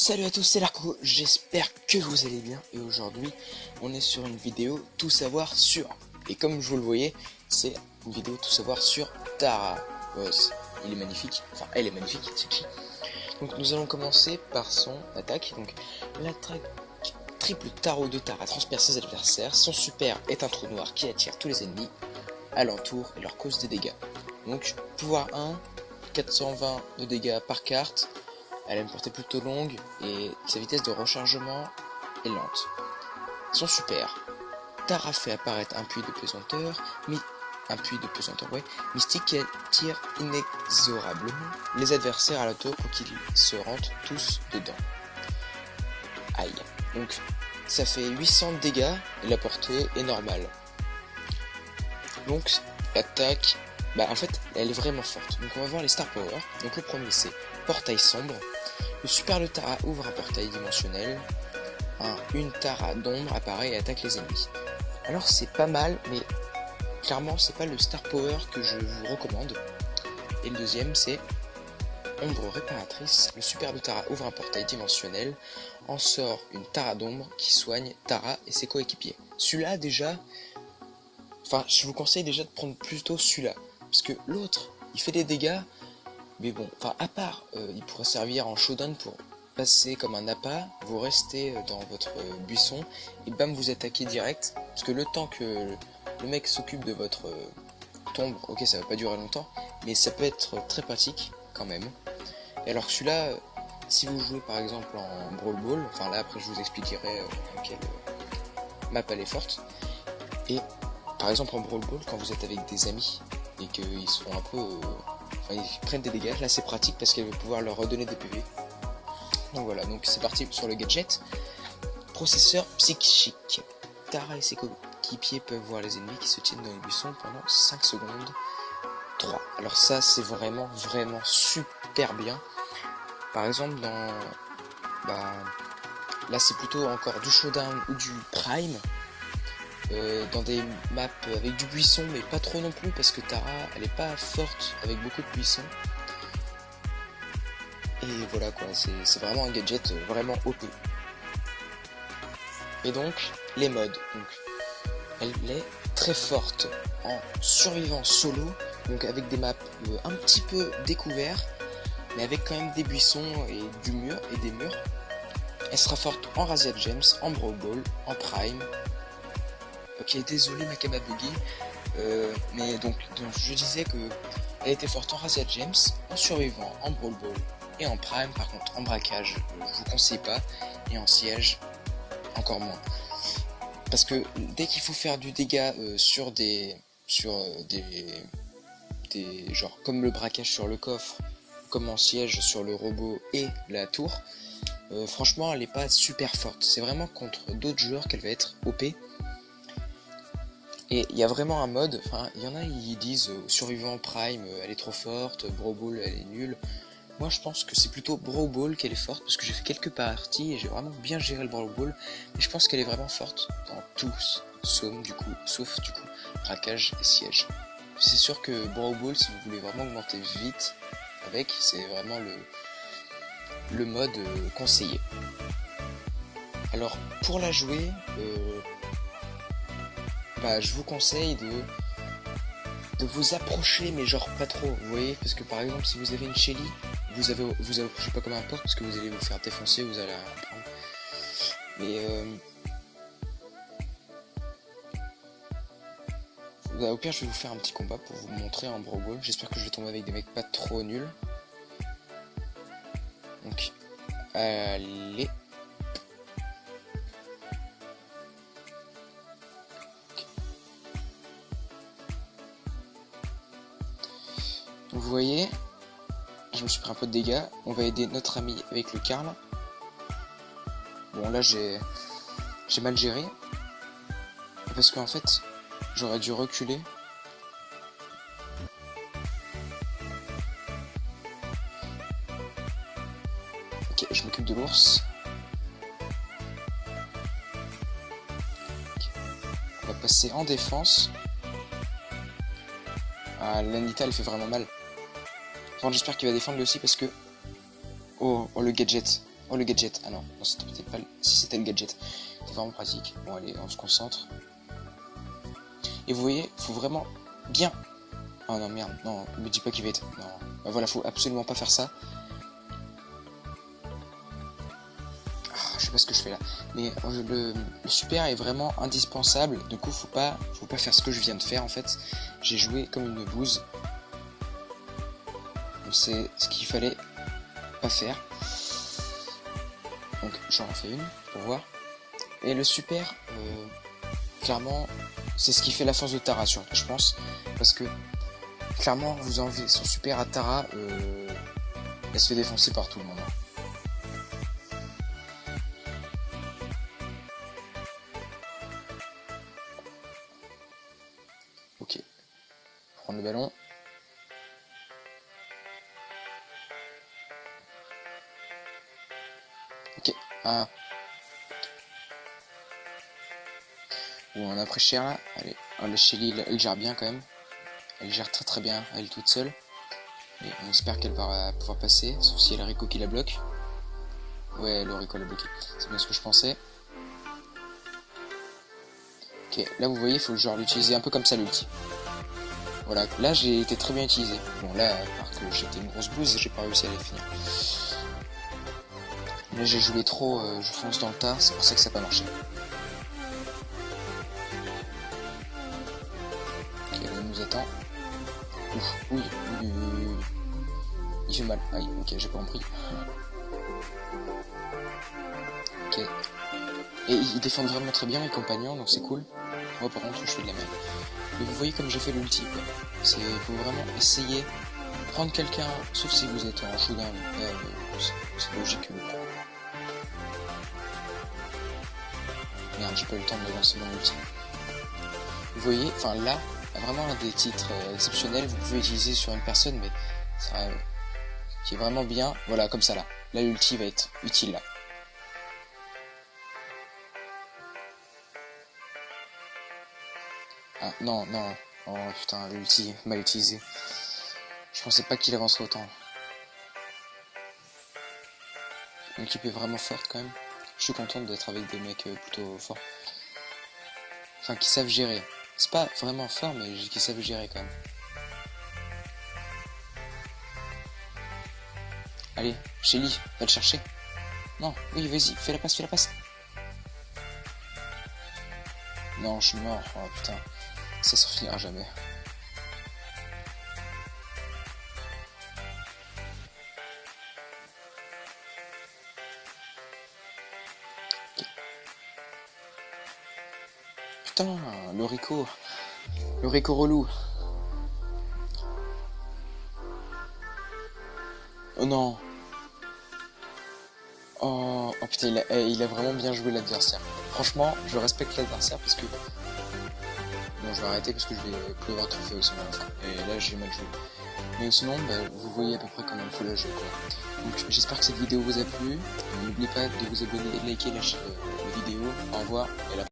Salut à tous, c'est Larco, j'espère que vous allez bien et aujourd'hui on est sur une vidéo tout savoir sur. Et comme vous le voyez, c'est une vidéo tout savoir sur Tara. Il est magnifique, enfin elle est magnifique, c'est qui. Donc nous allons commencer par son attaque. Donc l'attaque triple tarot de Tara transperce ses adversaires. Son super est un trou noir qui attire tous les ennemis alentour et leur cause des dégâts. Donc pouvoir 1, 420 de dégâts par carte. Elle a une portée plutôt longue et sa vitesse de rechargement est lente. Son super, Tara fait apparaître un puits de pesanteur, mystique qui attire inexorablement les adversaires à la tour pour qu'ils se rentrent tous dedans. Aïe. Donc ça fait 800 de dégâts et la portée est normale. Donc l'attaque, en fait elle est vraiment forte. Donc on va voir les star power. Donc le premier c'est portail sombre. Le super de Tara ouvre un portail dimensionnel. Une Tara d'ombre apparaît et attaque les ennemis. Alors c'est pas mal, mais clairement c'est pas le star power que je vous recommande. Et le deuxième c'est ombre réparatrice. Le super de Tara ouvre un portail dimensionnel. En sort une Tara d'ombre qui soigne Tara et ses coéquipiers. Celui-là déjà, je vous conseille déjà de prendre plutôt celui-là, parce que l'autre il fait des dégâts. Mais bon, à part, il pourrait servir en showdown pour passer comme un appât, vous restez dans votre buisson et bam, vous attaquez direct. Parce que le temps que le mec s'occupe de votre tombe, ok, ça va pas durer longtemps, mais ça peut être très pratique quand même. Et alors celui-là, si vous jouez par exemple en Brawl Ball, là après je vous expliquerai quelle map elle est forte. Et par exemple en Brawl Ball, quand vous êtes avec des amis et qu'ils se font un peu... ils prennent des dégâts, là c'est pratique parce qu'elle va pouvoir leur redonner des PV. Donc voilà, donc c'est parti sur le gadget. Processeur psychique. Tara et ses coéquipiers peuvent voir les ennemis qui se tiennent dans les buissons pendant 5 secondes. 3. Alors ça c'est vraiment super bien. Par exemple dans... là c'est plutôt encore du showdown ou du prime. Dans des maps avec du buisson, mais pas trop non plus parce que Tara elle est pas forte avec beaucoup de buissons. Et voilà quoi, c'est vraiment un gadget vraiment OP. Et donc les modes, donc elle est très forte en survivant solo, donc avec des maps un petit peu découverts, mais avec quand même des buissons et du mur et des murs. Elle sera forte en Razia Gems, en Brawl Ball, en Prime. Ok, désolé ma cam a bugué, mais donc je disais que elle était forte en Razia Gems, en survivant, en Brawl Ball et en Prime. Par contre en braquage, je vous conseille pas, et en siège encore moins. Parce que dès qu'il faut faire du dégât sur des genre comme le braquage sur le coffre, comme en siège sur le robot et la tour, franchement elle est pas super forte. C'est vraiment contre d'autres joueurs qu'elle va être OP. Et il y a vraiment un mode, il y en a ils disent survivant prime elle est trop forte, Brawl Ball elle est nulle. Moi je pense que c'est plutôt Brawl Ball qu'elle est forte, parce que j'ai fait quelques parties et j'ai vraiment bien géré le Brawl Ball. Mais je pense qu'elle est vraiment forte dans tous, sauf du coup braquage et siège. C'est sûr que Brawl Ball, si vous voulez vraiment augmenter vite avec, c'est vraiment le mode conseillé. Alors pour la jouer, je vous conseille de vous approcher, mais genre pas trop, vous voyez, parce que par exemple si vous avez une Shelly, vous approchez pas comme un porc parce que vous allez vous faire défoncer, vous allez apprendre. Mais au pire je vais vous faire un petit combat pour vous montrer en Brawl Ball. J'espère que je vais tomber avec des mecs pas trop nuls. Donc allez. Vous voyez, je me suis pris un peu de dégâts. On va aider notre ami avec le Karl. Bon là j'ai mal géré, parce qu'en fait j'aurais dû reculer. Ok, je m'occupe de l'ours. Okay. On va passer en défense. L'Anita elle fait vraiment mal. J'espère qu'il va défendre lui aussi parce que... Oh le gadget. Oh, le gadget. Ah non, non c'était peut-être pas... Si, c'était le gadget. C'est vraiment pratique. Bon, allez, on se concentre. Et vous voyez, faut vraiment bien... Oh non, merde. Non, me dis pas qu'il va être... Non. Bah, voilà, faut absolument pas faire ça. Je sais pas ce que je fais là, mais le super est vraiment indispensable. Du coup, faut pas faire ce que je viens de faire en fait. J'ai joué comme une bouse. C'est ce qu'il fallait pas faire. Donc j'en refais une pour voir. Et le super, clairement, c'est ce qui fait la force de Tara surtout, je pense, parce que clairement, vous enlevez son super à Tara, elle se fait défoncer par tout le monde. Ok, prendre le ballon. Ok, ah. Bon, on a pris cher là. Allez, la Shelly, elle gère bien quand même. Elle gère très très bien, elle toute seule. Et on espère qu'elle va pouvoir passer, sauf si elle a Rico qui la bloque. Ouais, le Rico l'a bloqué. C'est bien ce que je pensais. Ok, là vous voyez, il faut genre l'utiliser un peu comme ça l'ulti. Voilà, là j'ai été très bien utilisé. Bon là, parce que j'étais une grosse bouse, j'ai pas réussi à les finir. Là j'ai joué trop, je fonce dans le tas, c'est pour ça que ça n'a pas marché. Ok, là il nous attend. Ouf, oui, oui, oui, oui, oui. Il fait mal. Aïe, ok, j'ai pas compris. Ok. Et ils défendent vraiment très bien mes compagnons, donc c'est cool. Moi par contre je fais de la merde. Mais vous voyez comme j'ai fait l'ulti quoi. C'est faut vraiment essayer de prendre quelqu'un, sauf si vous êtes en showdown, c'est logique. Merde, j'ai pas eu le temps de lancer mon ulti. Vous voyez, enfin là, vraiment un des titres exceptionnels, vous pouvez utiliser sur une personne, mais ça, qui est vraiment bien, voilà comme ça là. Là l'ulti va être utile là. Ah, non, non. Oh putain, l'ulti, mal utilisé. Je pensais pas qu'il avancerait autant. L'équipe est vraiment forte quand même. Je suis contente d'être avec des mecs plutôt forts. Enfin, qui savent gérer. C'est pas vraiment fort, mais qui savent gérer quand même. Allez, Shelly, va le chercher. Non, oui, vas-y, fais la passe, fais la passe. Non, je suis mort. Oh putain, ça s'en finira jamais. Putain, le Rico relou. Oh non. Oh putain, il a vraiment bien joué l'adversaire. Franchement, je respecte l'adversaire parce que... Bon, je vais arrêter parce que je vais plus avoir de trophée aussi à la fin. Et là, j'ai mal joué. Mais sinon, bah, vous voyez à peu près comment il faut la jouer, quoi. Donc, j'espère que cette vidéo vous a plu. N'oubliez pas de vous abonner et de liker la vidéo. Au revoir et à la